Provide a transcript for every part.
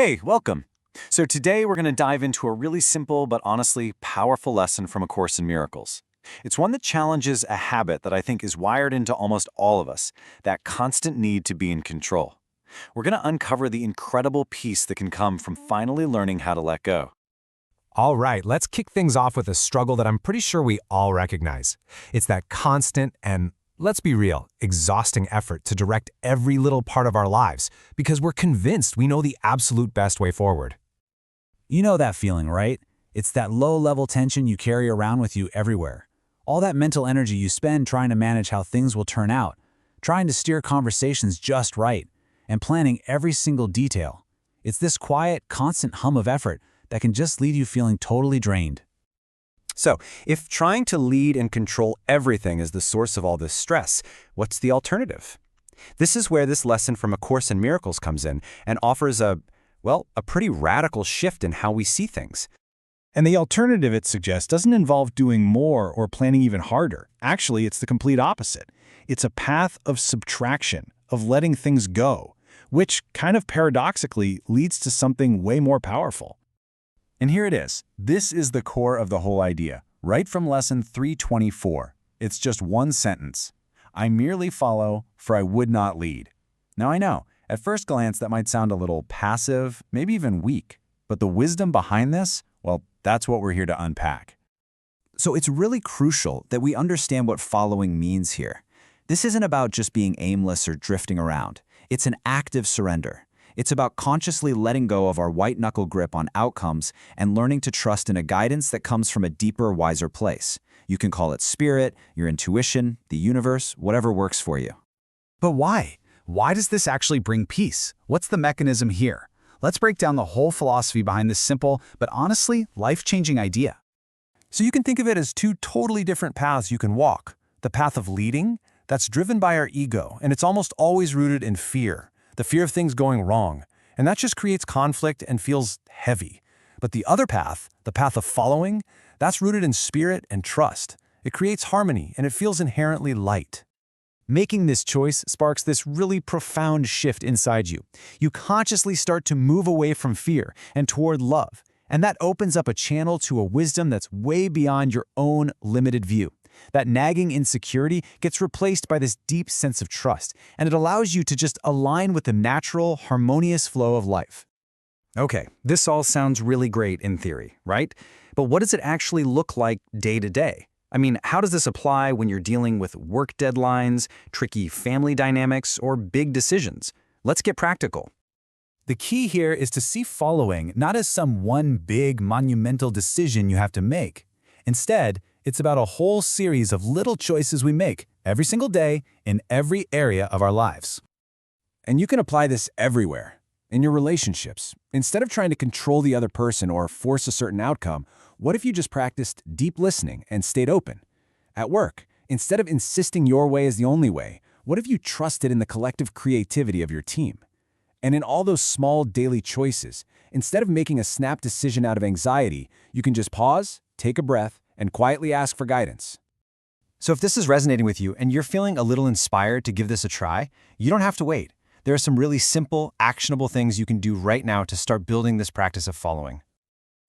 Hey, welcome. So today we're going to dive into a really simple but honestly powerful lesson from A Course in Miracles. It's one that challenges a habit that I think is wired into almost all of us, that constant need to be in control. We're going to uncover the incredible peace that can come from finally learning how to let go. All right, let's kick things off with a struggle that I'm pretty sure we all recognize. It's that constant and, let's be real, exhausting effort to direct every little part of our lives because we're convinced we know the absolute best way forward. You know that feeling, right? It's that low-level tension you carry around with you everywhere. All that mental energy you spend trying to manage how things will turn out, trying to steer conversations just right, and planning every single detail. It's this quiet, constant hum of effort that can just leave you feeling totally drained. So, if trying to lead and control everything is the source of all this stress, what's the alternative? This is where this lesson from A Course in Miracles comes in and offers a pretty radical shift in how we see things. And the alternative it suggests doesn't involve doing more or planning even harder. Actually, it's the complete opposite. It's a path of subtraction, of letting things go, which kind of paradoxically leads to something way more powerful. And here it is. This is the core of the whole idea, right from lesson 324. It's just one sentence. I merely follow, for I would not lead. Now I know, at first glance that might sound a little passive, maybe even weak, but the wisdom behind this, well, that's what we're here to unpack. So it's really crucial that we understand what following means here. This isn't about just being aimless or drifting around. It's an active surrender. It's about consciously letting go of our white-knuckle grip on outcomes and learning to trust in a guidance that comes from a deeper, wiser place. You can call it spirit, your intuition, the universe, whatever works for you. But why? Why does this actually bring peace? What's the mechanism here? Let's break down the whole philosophy behind this simple, but honestly, life-changing idea. So you can think of it as two totally different paths you can walk. The path of leading, that's driven by our ego, and it's almost always rooted in fear. The fear of things going wrong, and that just creates conflict and feels heavy. But the other path, the path of following, that's rooted in spirit and trust. It creates harmony, and it feels inherently light. Making this choice sparks this really profound shift inside you. You consciously start to move away from fear and toward love, and that opens up a channel to a wisdom that's way beyond your own limited view. That nagging insecurity gets replaced by this deep sense of trust, and it allows you to just align with the natural, harmonious flow of life. Okay, this all sounds really great in theory, right? But what does it actually look like day to day? I mean, how does this apply when you're dealing with work deadlines, tricky family dynamics, or big decisions? Let's get practical. The key here is to see following not as some one big, monumental decision you have to make. Instead, it's about a whole series of little choices we make every single day in every area of our lives. And you can apply this everywhere. In your relationships, instead of trying to control the other person or force a certain outcome, what if you just practiced deep listening and stayed open? At work, instead of insisting your way is the only way, what if you trusted in the collective creativity of your team? And in all those small daily choices, instead of making a snap decision out of anxiety, you can just pause, take a breath, and quietly ask for guidance. So if this is resonating with you and you're feeling a little inspired to give this a try, you don't have to wait. There are some really simple, actionable things you can do right now to start building this practice of following.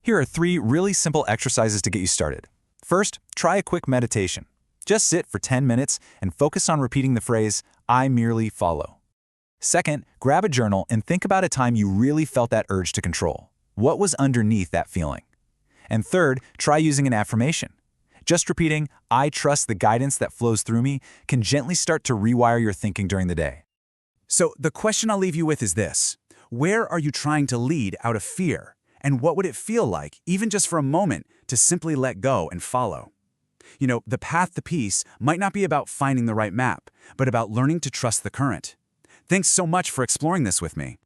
Here are 3 really simple exercises to get you started. First, try a quick meditation. Just sit for 10 minutes and focus on repeating the phrase, I merely follow. Second, grab a journal and think about a time you really felt that urge to control. What was underneath that feeling? And third, try using an affirmation. Just repeating, I trust the guidance that flows through me, can gently start to rewire your thinking during the day. So the question I'll leave you with is this. Where are you trying to lead out of fear? And what would it feel like, even just for a moment, to simply let go and follow? You know, the path to peace might not be about finding the right map, but about learning to trust the current. Thanks so much for exploring this with me.